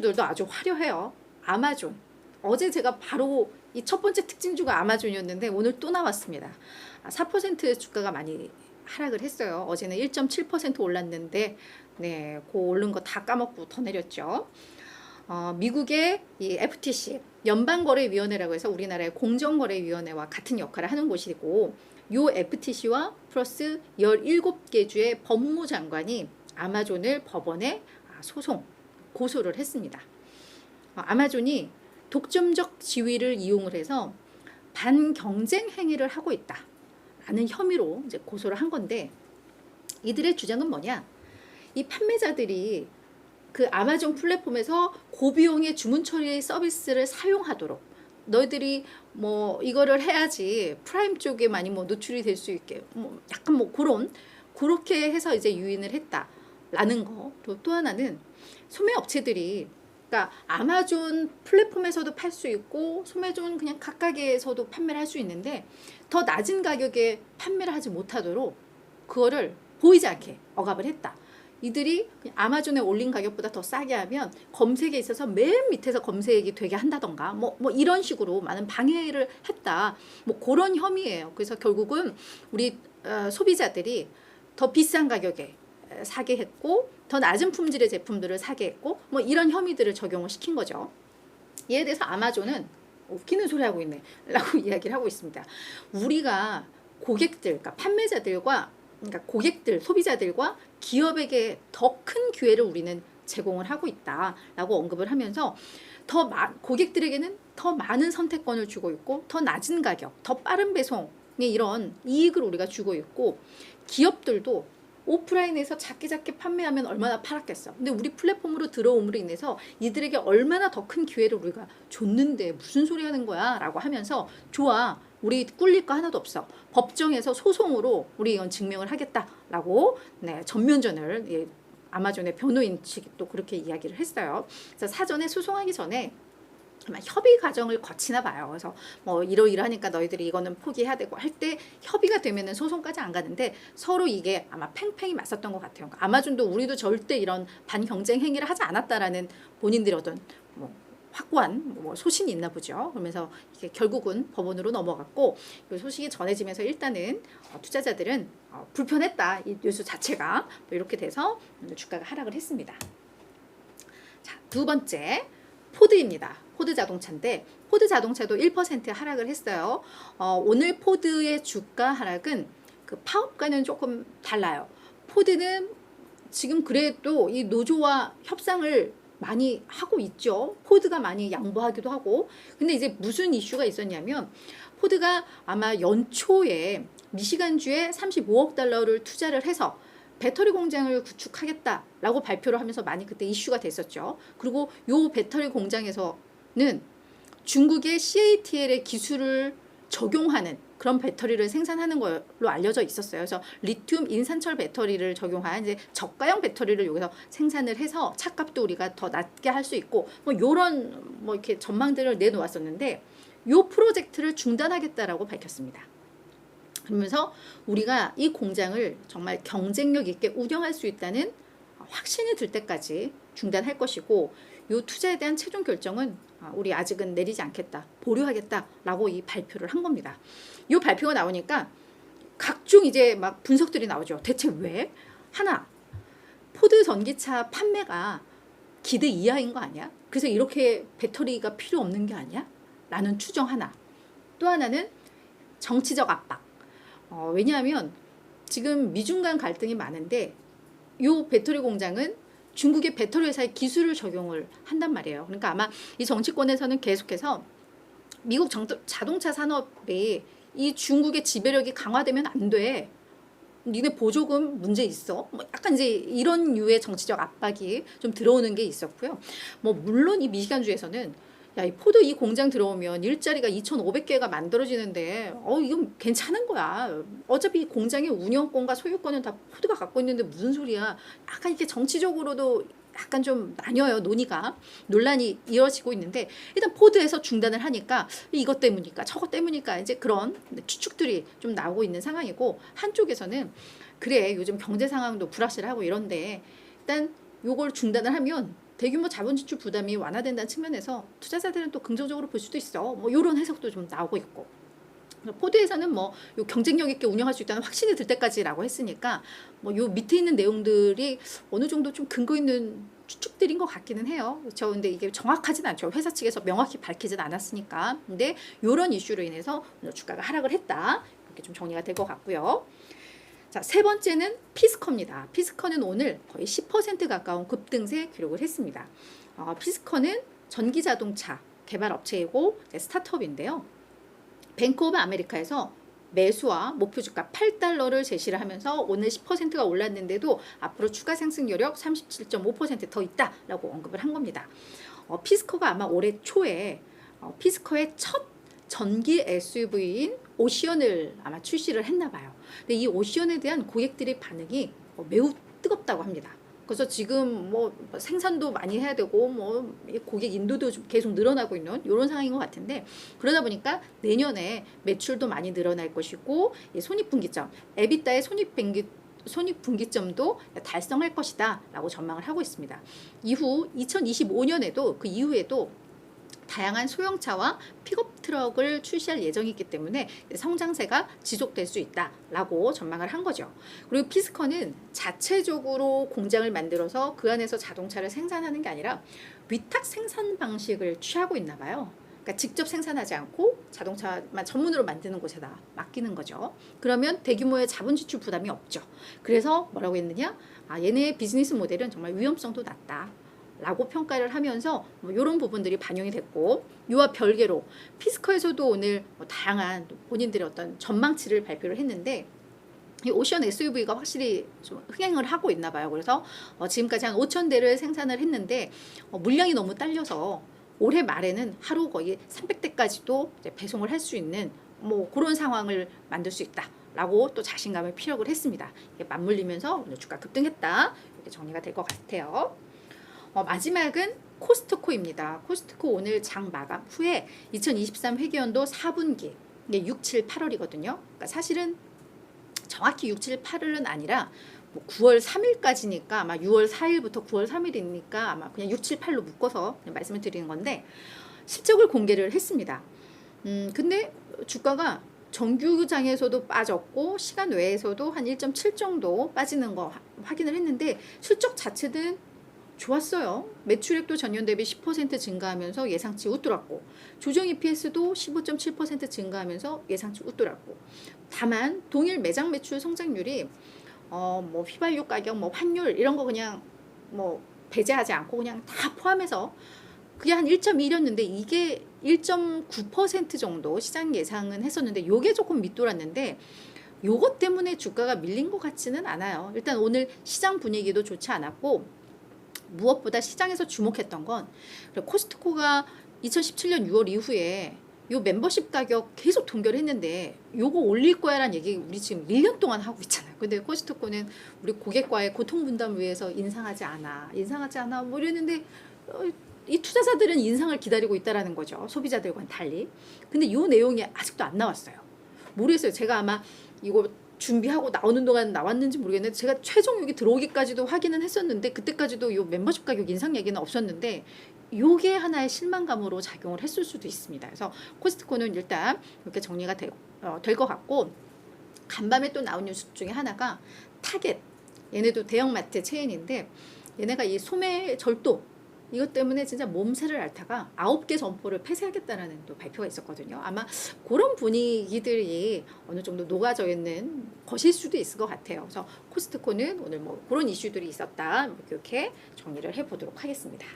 기업들도 아주 화려해요. 아마존. 어제 제가 바로 이 첫 번째 특징주가 아마존이었는데 오늘 또 나왔습니다. 4% 주가가 많이 하락을 했어요. 어제는 1.7% 올랐는데 네, 그 오른 거 다 까먹고 더 내렸죠. 미국의 이 FTC 연방거래위원회라고 해서 우리나라의 공정거래위원회와 같은 역할을 하는 곳이고 요 FTC와 플러스 17개 주의 법무장관이 아마존을 법원에 소송, 고소를 했습니다. 아마존이 독점적 지위를 이용을 해서 반경쟁 행위를 하고 있다라는 혐의로 이제 고소를 한 건데 이들의 주장은 뭐냐? 이 판매자들이 그 아마존 플랫폼에서 고비용의 주문 처리 서비스를 사용하도록 너희들이 뭐 이거를 해야지 프라임 쪽에 많이 뭐 노출이 될 수 있게 뭐 약간 뭐 그렇게 해서 이제 유인을 했다라는 거. 그리고 또 하나는 소매 업체들이 그러니까 아마존 플랫폼에서도 팔 수 있고 소매존 그냥 각각에서도 판매를 할 수 있는데 더 낮은 가격에 판매를 하지 못하도록 그거를 보이지 않게 억압을 했다. 이들이 아마존에 올린 가격보다 더 싸게 하면 검색에 있어서 맨 밑에서 검색이 되게 한다던가 뭐 이런 식으로 많은 방해를 했다. 뭐 그런 혐의예요. 그래서 결국은 우리 소비자들이 더 비싼 가격에 사게 했고 더 낮은 품질의 제품들을 사게 했고 뭐 이런 혐의들을 적용을 시킨 거죠. 이에 대해서 아마존은 웃기는 소리 하고 있네 라고 이야기를 하고 있습니다. 우리가 고객들, 그러니까 판매자들과 그러니까 고객들, 소비자들과 기업에게 더 큰 기회를 우리는 제공을 하고 있다라고 언급을 하면서 고객들에게는 더 많은 선택권을 주고 있고 더 낮은 가격, 더 빠른 배송의 이런 이익을 우리가 주고 있고 기업들도 오프라인에서 작게 판매하면 얼마나 팔았겠어. 근데 우리 플랫폼으로 들어옴으로 인해서 이들에게 얼마나 더 큰 기회를 우리가 줬는데 무슨 소리 하는 거야 라고 하면서 좋아. 우리 꿀릴 거 하나도 없어. 법정에서 소송으로 우리 이건 증명을 하겠다라고 네, 전면전을 아마존의 변호인 측이 또 그렇게 이야기를 했어요. 그래서 사전에 소송하기 전에 아마 협의 과정을 거치나 봐요. 그래서 뭐 이러이러하니까 너희들이 이거는 포기해야 되고 할 때 협의가 되면은 소송까지 안 가는데 서로 이게 아마 팽팽히 맞섰던 것 같아요. 그러니까 아마존도 우리도 절대 이런 반경쟁 행위를 하지 않았다라는 본인들의 어떤 뭐 확고한 뭐 소신이 있나 보죠. 그러면서 이게 결국은 법원으로 넘어갔고 이 소식이 전해지면서 일단은 투자자들은 불편했다. 이 뉴스 자체가 뭐 이렇게 돼서 주가가 하락을 했습니다. 자, 두 번째 포드입니다. 포드 자동차인데 포드 자동차도 1% 하락을 했어요. 오늘 포드의 주가 하락은 그 파업과는 조금 달라요. 포드는 지금 그래도 이 노조와 협상을 많이 하고 있죠. 포드가 많이 양보하기도 하고. 근데 이제 무슨 이슈가 있었냐면 포드가 아마 연초에 미시간주에 35억 달러를 투자를 해서 배터리 공장을 구축하겠다라고 발표를 하면서 많이 그때 이슈가 됐었죠. 그리고 요 배터리 공장에서는 중국의 CATL의 기술을 적용하는 그런 배터리를 생산하는 걸로 알려져 있었어요. 그래서 리튬 인산철 배터리를 적용한 이제 저가형 배터리를 여기서 생산을 해서 차값도 우리가 더 낮게 할 수 있고 뭐 요런 뭐 이렇게 전망들을 내놓았었는데 요 프로젝트를 중단하겠다라고 밝혔습니다. 그러면서 우리가 이 공장을 정말 경쟁력 있게 운영할 수 있다는 확신이 들 때까지 중단할 것이고 이 투자에 대한 최종 결정은 우리 아직은 내리지 않겠다, 보류하겠다라고 이 발표를 한 겁니다. 이 발표가 나오니까 각종 이제 막 분석들이 나오죠. 대체 왜? 하나, 포드 전기차 판매가 기대 이하인 거 아니야? 그래서 이렇게 배터리가 필요 없는 게 아니야? 라는 추정 하나. 또 하나는 정치적 압박. 왜냐하면 지금 미중 간 갈등이 많은데 이 배터리 공장은 중국의 배터리 회사의 기술을 적용을 한단 말이에요. 그러니까 아마 이 정치권에서는 계속해서 미국 자동차 산업이 이 중국의 지배력이 강화되면 안 돼. 니네 보조금 문제 있어. 뭐 약간 이제 이런 류의 정치적 압박이 좀 들어오는 게 있었고요. 뭐 물론 이 미시간주에서는 야, 이 포드 이 공장 들어오면 일자리가 2,500개가 만들어지는데 이건 괜찮은 거야. 어차피 이 공장의 운영권과 소유권은 다 포드가 갖고 있는데 무슨 소리야. 약간 이렇게 정치적으로도 약간 좀 나뉘어요. 논란이 이어지고 있는데 일단 포드에서 중단을 하니까 이것 때문일까 저것 때문일까 이제 그런 추측들이 좀 나오고 있는 상황이고 한쪽에서는 그래 요즘 경제 상황도 불확실하고 이런데 일단 요걸 중단을 하면 대규모 자본 지출 부담이 완화된다는 측면에서 투자자들은 또 긍정적으로 볼 수도 있어. 뭐 이런 해석도 좀 나오고 있고. 포드에서는 뭐 요 경쟁력 있게 운영할 수 있다는 확신이 들 때까지라고 했으니까 뭐 요 밑에 있는 내용들이 어느 정도 좀 근거 있는 추측들인 것 같기는 해요. 그렇죠. 근데 이게 정확하진 않죠. 회사 측에서 명확히 밝히진 않았으니까. 근데 요런 이슈로 인해서 오늘 주가가 하락을 했다. 이렇게 좀 정리가 될 것 같고요. 자, 세 번째는 피스커입니다. 피스커는 오늘 거의 10% 가까운 급등세 기록을 했습니다. 피스커는 전기자동차 개발 업체이고 스타트업인데요. 뱅크 오브 아메리카에서 매수와 목표 주가 8달러를 제시를 하면서 오늘 10%가 올랐는데도 앞으로 추가 상승 여력 37.5% 더 있다라고 언급을 한 겁니다. 피스커가 아마 올해 초에 피스커의 첫 전기 SUV인 오시언을 아마 출시를 했나 봐요. 근데 이 오시언에 대한 고객들의 반응이 매우 뜨겁다고 합니다. 그래서 지금 뭐 생산도 많이 해야 되고 뭐 고객 인도도 좀 계속 늘어나고 있는 이런 상황인 것 같은데, 그러다 보니까 내년에 매출도 많이 늘어날 것이고 손익분기점, 에비타의 손익분기점도 달성할 것이다 라고 전망을 하고 있습니다. 이후 2025년에도 그 이후에도 다양한 소형차와 픽업 트럭을 출시할 예정이기 때문에 성장세가 지속될 수 있다라고 전망을 한 거죠. 그리고 피스커는 자체적으로 공장을 만들어서 그 안에서 자동차를 생산하는 게 아니라 위탁 생산 방식을 취하고 있나 봐요. 그러니까 직접 생산하지 않고 자동차만 전문으로 만드는 곳에다 맡기는 거죠. 그러면 대규모의 자본 지출 부담이 없죠. 그래서 뭐라고 했느냐? 얘네의 비즈니스 모델은 정말 위험성도 낮다 라고 평가를 하면서 이런 부분들이 반영이 됐고, 이와 별개로 피스커에서도 오늘 다양한 본인들의 어떤 전망치를 발표를 했는데, 이 오션 SUV가 확실히 좀 흥행을 하고 있나 봐요. 그래서 지금까지 한 5,000대를 생산을 했는데 물량이 너무 딸려서 올해 말에는 하루 거의 300대까지도 배송을 할 수 있는 뭐 그런 상황을 만들 수 있다라고 또 자신감을 피력을 했습니다. 이게 맞물리면서 오늘 주가 급등했다, 이렇게 정리가 될 것 같아요. 마지막은 코스트코입니다. 코스트코 오늘 장 마감 후에 2023 회계연도 4분기, 이게 6, 7, 8월이거든요. 그러니까 사실은 정확히 6, 7, 8월은 아니라 뭐 9월 3일까지니까 아마 6월 4일부터 9월 3일이니까 아마 그냥 6, 7, 8로 묶어서 그냥 말씀을 드리는 건데, 실적을 공개를 했습니다. 근데 주가가 정규장에서도 빠졌고 시간 외에서도 한 1.7 정도 빠지는 거 확인을 했는데, 실적 자체는 좋았어요. 매출액도 전년 대비 10% 증가하면서 예상치 웃돌았고, 조정 EPS도 15.7% 증가하면서 예상치 웃돌았고, 다만 동일 매장 매출 성장률이 뭐 휘발유 가격, 뭐 환율 이런 거 그냥 뭐 배제하지 않고 그냥 다 포함해서 그게 한 1.1이었는데 이게 1.9% 정도 시장 예상은 했었는데, 요게 조금 밑돌았는데 요것 때문에 주가가 밀린 것 같지는 않아요. 일단 오늘 시장 분위기도 좋지 않았고, 무엇보다 시장에서 주목했던 건 코스트코가 2017년 6월 이후에 요 멤버십 가격 계속 동결했는데 요거 올릴 거야라는 얘기 우리 지금 1년 동안 하고 있잖아요. 근데 코스트코는 우리 고객과의 고통 분담을 위해서 인상하지 않아 뭐 이랬는데 이 투자자들은 인상을 기다리고 있다라는 거죠. 소비자들과는 달리. 근데 요 내용이 아직도 안 나왔어요. 모르겠어요. 제가 아마 이거 준비하고 나오는 동안 나왔는지 모르겠는데, 제가 최종 여기 들어오기까지도 확인은 했었는데 그때까지도 요 멤버십 가격 인상 얘기는 없었는데 요게 하나의 실망감으로 작용을 했을 수도 있습니다. 그래서 코스트코는 일단 이렇게 정리가 될 것 같고, 간밤에 또 나온 뉴스 중에 하나가 타겟, 얘네도 대형마트 체인인데 얘네가 이 소매 절도 이것 때문에 진짜 몸살을 앓다가 9개 점포를 폐쇄하겠다라는 또 발표가 있었거든요. 아마 그런 분위기들이 어느 정도 녹아져 있는 것일 수도 있을 것 같아요. 그래서 코스트코는 오늘 뭐 그런 이슈들이 있었다, 이렇게 정리를 해보도록 하겠습니다.